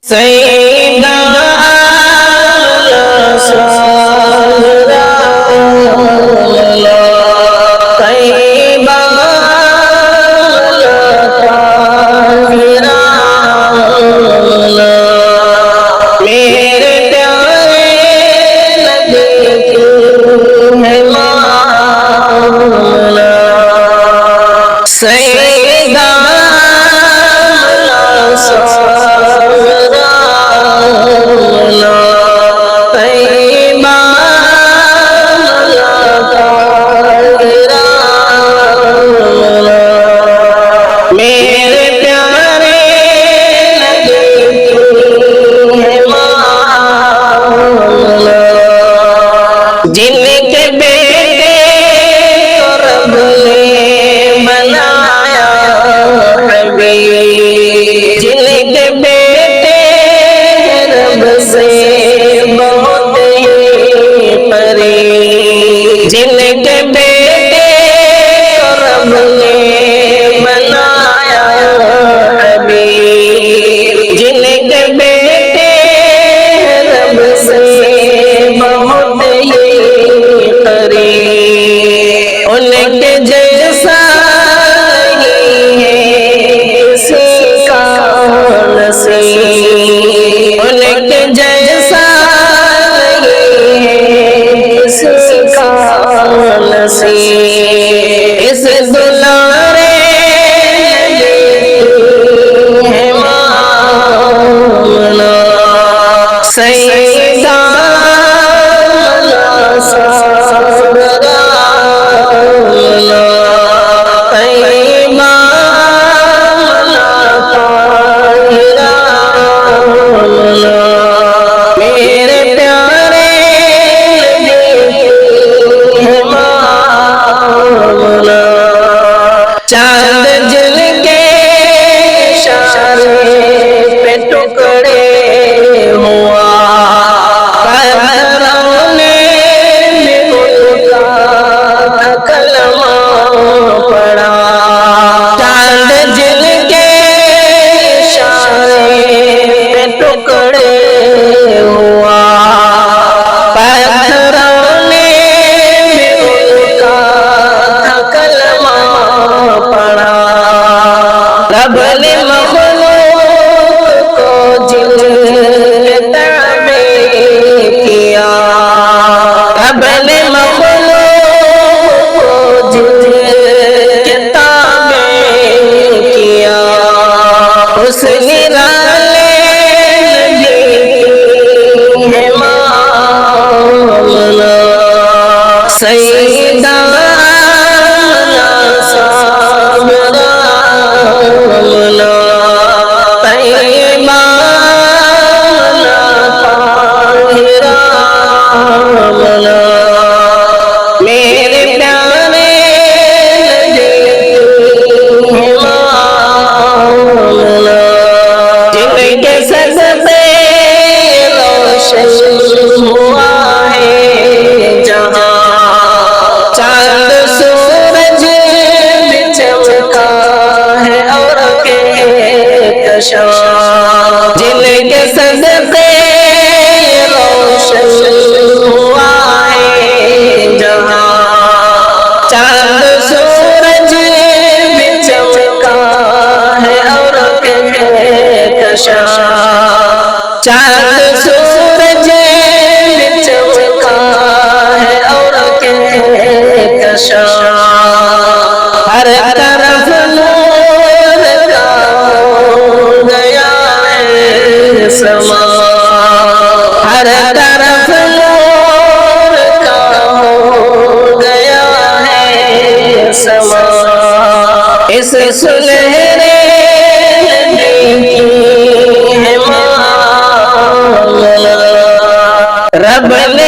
سیدہ سہرا طیبہ طاہرہ میرے پیارے نبی کی ہے مولا سیدہ جن کے بیٹے کو رب نے بنایا حبیب جن کے بیٹے رب سے بہت ہی قریب جن کے بیٹے کو رب نے بنایا حبیب جن کے بیٹے رب سے بہت ہی قریب ان کے جیسا نہیں ہے کسی کا نصیب ان کے جیسا نہیں ہے کسی کا نصیب اس دلارے ہے مولا سیدہ چاند جل کے اشارے پہ ٹکڑے ہوا پتھروں نے بھی ان کا کلمہ پڑھا چاند جل کے اشارے پہ ٹکڑے ہوا پتھروں نے بھی ان کا کلمہ پڑھا رب نے مخلوق کو جن تعبیر کیا رب نے مخلوق کو جن تعبیر کیا اس نرالے نبی ہے مولا سیدہ میرے پیارے مولا جن کے صدقے روشن ہوا ہے جہاں چاند سورج بھی چمکا ہے اور کہکشاں جن کے صدقے روشن ہوا ہے جہاں چاند سورج بھی چمکا ہے اور کہکشاں چاند سورج بھی چمکا ہے اور کہکشاں ہر طرف نور کا ہو گیا ہے سما ہر طرف نور کا ہو گیا ہے سما اس سنہرے نبی کی ہے مولا رب نے